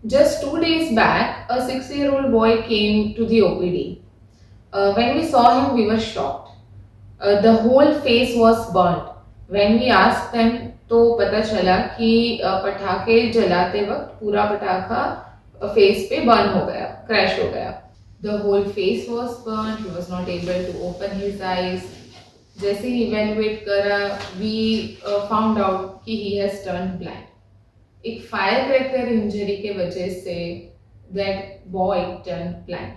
Just 2 days back, a 6-year-old boy came to the OPD. When we saw him, we were shocked. The whole face was burnt. When we asked them, तो पता चला कि पटाखे जलाते वक्त पूरा पटाखा फेस पे बर्न हो गया, क्रैश हो गया. The whole face was burnt. He was not able to open his eyes. जैसे ही इवेल्युएट करा, we found out कि he has turned blind. एक फायर क्रैकर इंजरी के वजह say that boy turn blind.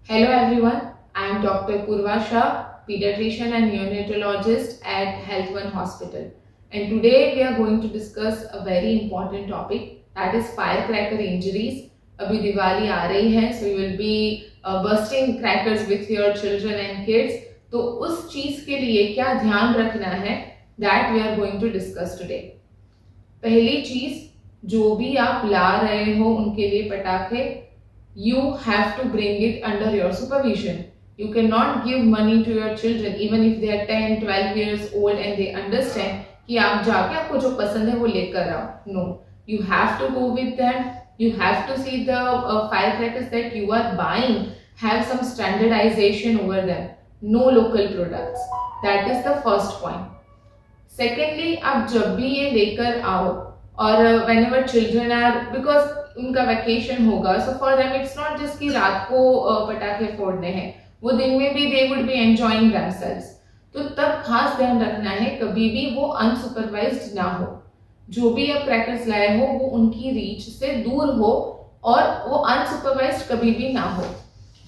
Hello everyone, I am doctor Purva Shah, pediatrician and neonatologist at Health One Hospital. And today we are going to discuss a very important topic, that is firecracker injuries. अभी दिवाली आ रही है, so you will be bursting crackers with your children and kids. तो उस चीज के लिए क्या ध्यान रखना है, that we are going to discuss today. पहली चीज, जो भी आप ला रहे हो उनके लिए पटाखे, you have to bring it under your supervision. You can not give money to your children even if they are 10-12 years old and they understand कि आप जाके आपको जो पसंद है वो लेकर आओ. No, you have to go with them. You have to see the firecrackers that you are buying have some standardization over them. No local products. That is the first point. Secondly, आप जब भी ये लेकर आओ और whenever children are, because उनका vacation होगा, so for them it's not just कि रात को पटाखे फोड़ने हैं, वो दिन में भी they would be enjoying themselves. तो तब खास ध्यान रखना है कभी भी वो अनसुपरवाइज्ड ना हो. जो भी आप क्रैकर्स लाए हो वो उनकी रीच से दूर हो और वो अनसुपरवाइज्ड कभी भी ना हो.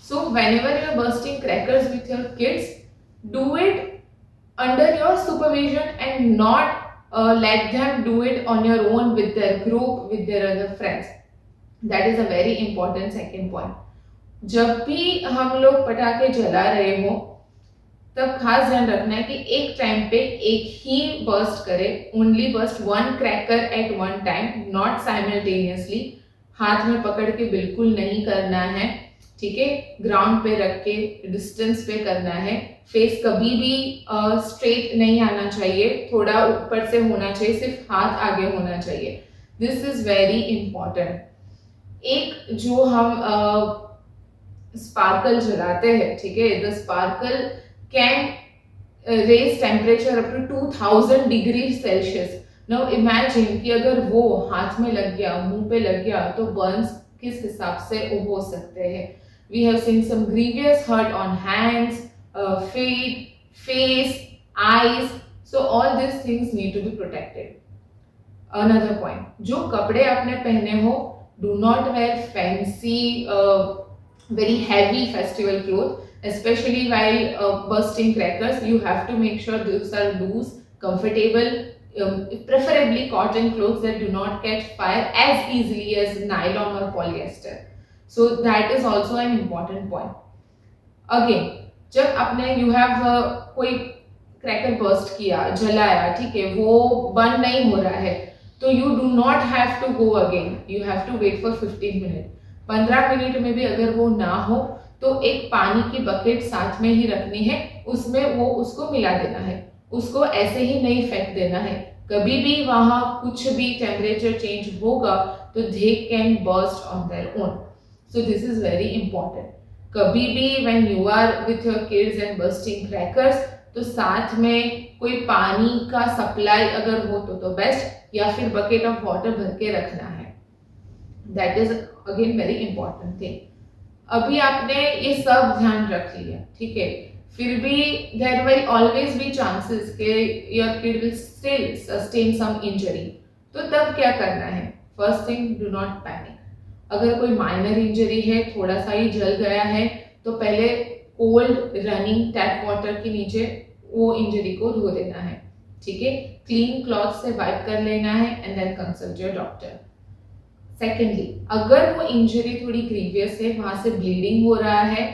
So whenever you are bursting crackers with your kids, do it under your supervision and not let them do it on your own with their group, with their other friends. That is a very important second point. जब भी हम लोग पटाखे जला रहे हो तब खास ध्यान रखना है कि एक टाइम पे एक ही बर्स्ट करे. Only burst one cracker at one time, not simultaneously. हाथ में पकड़ के बिल्कुल नहीं करना है, ठीक है. ग्राउंड पे रख के डिस्टेंस पे करना है. फेस कभी भी स्ट्रेट नहीं आना चाहिए, थोड़ा ऊपर से होना चाहिए, सिर्फ हाथ आगे होना चाहिए. This is very important. एक जो हम स्पार्कल जलाते हैं, ठीक है, the sparkle can raise temperature up to 2000 degree Celsius. Now imagine कि अगर वो हाथ में लग गया, मुंह पे लग गया, तो बर्न्स किस हिसाब से हो सकते हैं. We have seen some grievous hurt on hands, feet, face, eyes. So all these things need to be protected. Another point, जो कपड़े आपने पहने हो, do not wear fancy, very heavy festival clothes, especially while bursting crackers. You have to make sure those are loose, comfortable, preferably cotton clothes that do not catch fire as easily as nylon or polyester. So that is also an important point. Again, जब आपने you have कोई cracker burst किया, जलाया, ठीक है, वो बंद नहीं हो रहा है, तो you do not have to go again. You have to wait for 15 minute. 15 minute में भी अगर वो ना हो तो एक पानी की बकेट साथ में ही रखनी है, उसमें वो उसको मिला देना है. उसको ऐसे ही नहीं फेंक देना है. कभी भी वहां कुछ भी टेम्परेचर चेंज होगा तो they can burst on their own. So this is very important. कभी भी when you are with your kids and bursting crackers, तो साथ में कोई पानी का सप्लाई अगर हो तो बेस्ट, या फिर बकेट ऑफ वाटर भर के रखना है. That is again very important thing. अभी आपने ये सब ध्यान रख लिया, ठीक है, फिर भी there will always be chances कि your kid will still sustain some injury. तो तब क्या करना है? First thing, do not panic. अगर कोई माइनर इंजरी है, थोड़ा सा ही जल गया है, तो पहले कोल्ड रनिंग टैप वाटर के नीचे वो इंजरी को धो देना है, ठीक है. क्लीन क्लॉथ से वाइप कर लेना है and then consult your doctor. Secondly, अगर वो इंजरी थोड़ी ग्रीवियस है, वहां से ब्लीडिंग हो रहा है,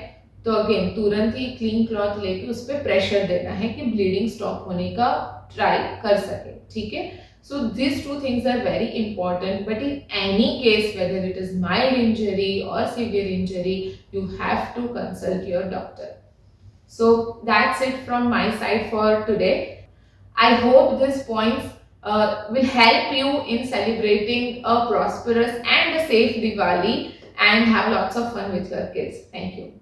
तो अगेन तुरंत ही क्लीन क्लॉथ लेके उस पर प्रेशर देना है कि ब्लीडिंग स्टॉप होने का ट्राई कर सके, ठीक है. So these two things are very important, but in any case, whether it is mild injury or severe injury, you have to consult your doctor. So that's it from my side for today. I hope these points will help you in celebrating a prosperous and a safe Diwali and have lots of fun with your kids. Thank you.